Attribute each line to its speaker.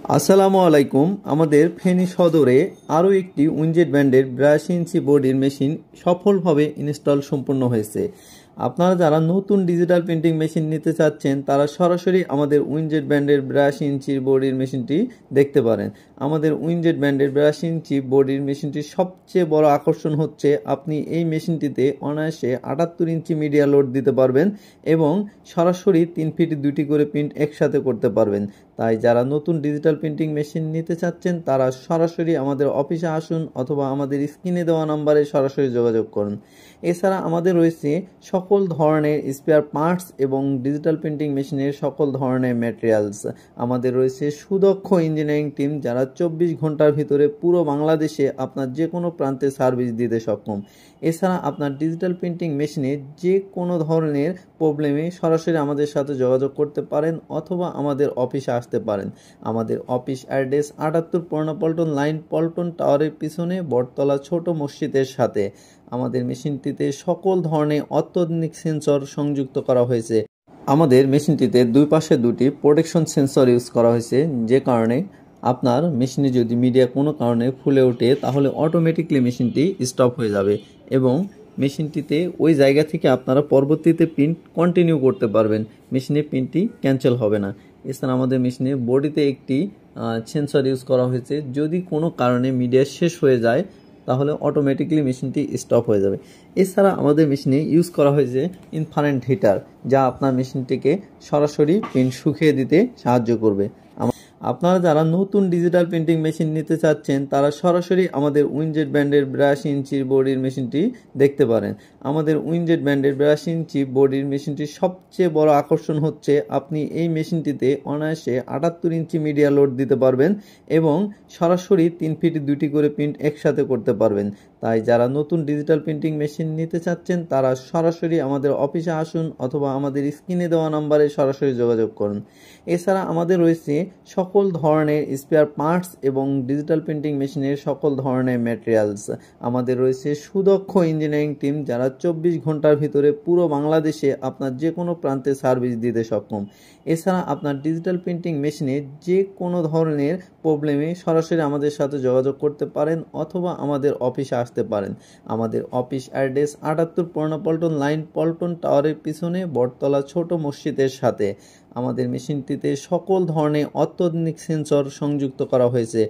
Speaker 1: আসসালামু আলাইকুম। আমাদের ফেনী সদরে আরও একটি উইনজেট ব্র্যান্ডের 82 ইঞ্চি বডির মেশিন সফলভাবে ইনস্টল সম্পূর্ণ হয়েছে। আপনারা যারা নতুন ডিজিটাল প্রিন্টিং মেশিন নিতে চাচ্ছেন তারা সরাসরি আমাদের উইনজেট ব্র্যান্ডের 82 ইঞ্চির বডির মেশিনটি দেখতে পারেন। আমাদের উইনজেট ব্র্যান্ডের 82 ইঞ্চি বডির মেশিনটির সবচেয়ে বড় আকর্ষণ হচ্ছে আপনি এই মেশিনটিতে অনায়াসে 78 ইঞ্চি মিডিয়া লোড দিতে পারবেন এবং সরাসরি 3 ফিট 2টি করে প্রিন্ট একসাথে করতে পারবেন। তাই যারা নতুন ডিজিটাল প্রিন্টিং মেশিন নিতে চাচ্ছেন তারা সরাসরি আমাদের অফিসে আসুন অথবা আমাদের স্ক্রিনে দেওয়া নাম্বারে সরাসরি যোগাযোগ করুন। এছাড়া আমাদের রয়েছে সকল ধরনের স্পেয়ার পার্টস এবং ডিজিটাল প্রিন্টিং মেশিনের সকল ধরনের ম্যাটেরিয়ালস। আমাদের রয়েছে সুদক্ষ ইঞ্জিনিয়ারিং টিম যারা 24 ঘন্টার ভিতরে পুরো বাংলাদেশে আপনার যে কোনো প্রান্তে সার্ভিস দিতে সক্ষম। এছাড়া আপনার ডিজিটাল প্রিন্টিং মেশিনে যে কোনো ধরনের প্রবলেমে সরাসরি আমাদের সাথে যোগাযোগ করতে পারেন অথবা আমাদের অফিসে আসতে পারেন। আমাদের অফিস অ্যাড্রেস 78 পুরানা পল্টন লাইন, পল্টন টাওয়ারের পিছনে বটতলা ছোট মসজিদের সাথে। আমাদের মেশিনটিতে সকল ধরনের অত্যাধুনিক সেন্সর সংযুক্ত করা হয়েছে। আমাদের মেশিনটিতে দুই পাশে দুটি প্রোটেকশন সেন্সর ইউজ করা হয়েছে, যে কারণে আপনার মেশিনে যদি মিডিয়া কোনো কারণে ফুলে ওঠে তাহলে অটোমেটিকলি মেশিনটি স্টপ হয়ে যাবে এবং মেশিনটিতে ওই জায়গা থেকে আপনারা পরবর্তীতে প্রিন্ট কন্টিনিউ করতে পারবেন। মেশিনে প্রিন্টটি ক্যান্সেল হবে না। এছাড়া আমাদের মেশিনে বডিতে একটি সেন্সর ইউজ করা হয়েছে, যদি কোনো কারণে মিডিয়া শেষ হয়ে যায় তাহলে অটোমেটিকলি মেশিনটি স্টপ হয়ে যাবে। এছাড়া আমাদের মেশিনে ইউজ করা হয়েছে ইনফ্রারেড হিটার, যা আপনার মেশিনটিকে সরাসরি প্রিন্ট শুকিয়ে দিতে সাহায্য করবে। আপনারা যারা নতুন ডিজিটাল প্রিন্টিং মেশিন নিতে চাচ্ছেন তারা সরাসরি আমাদের উইনজেট ব্র্যান্ডের 82 ইঞ্চির বডির মেশিনটি দেখতে পারেন। আমাদের উইনজেট ব্র্যান্ডের 82 ইঞ্চি বডির মেশিনটির সবচেয়ে বড় আকর্ষণ হচ্ছে আপনি এই মেশিনটিতে অনায়াসে 78 ইঞ্চি মিডিয়া লোড দিতে পারবেন এবং সরাসরি 3 ফিট 2টি করে প্রিন্ট একসাথে করতে পারবেন। তাই যারা নতুন ডিজিটাল প্রিন্টিং মেশিন নিতে চাচ্ছেন তারা সরাসরি আমাদের অফিসে আসুন অথবা আমাদের স্ক্রিনে দেওয়া নাম্বারে সরাসরি যোগাযোগ করুন। এছাড়া আমাদের রয়েছে সকল ধরনের স্পেয়ার পার্টস এবং ডিজিটাল প্রিন্টিং মেশিনের সকল ধরনের ম্যাটেরিয়ালস। আমাদের রয়েছে সুদক্ষ ইঞ্জিনিয়ারিং টিম যারা 24 ঘন্টার ভিতরে পুরো বাংলাদেশে আপনার যে কোনো প্রান্তে সার্ভিস দিতে সক্ষম। এছাড়া আপনার ডিজিটাল প্রিন্টিং মেশিনে যে কোনো ধরনের প্রবলেমে সরাসরি আমাদের সাথে যোগাযোগ করতে পারেন অথবা আমাদের অফিসে আসতে পারেন। আমাদের অফিস অ্যাড্রেস 78 পুরানা পল্টন লাইন, পল্টন টাওয়ারের পিছনে বটতলা ছোট মসজিদের সাথে। আমাদের মেশিনটিতে সকল ধরনের অত্যাধুনিক সেন্সর সংযুক্ত করা হয়েছে।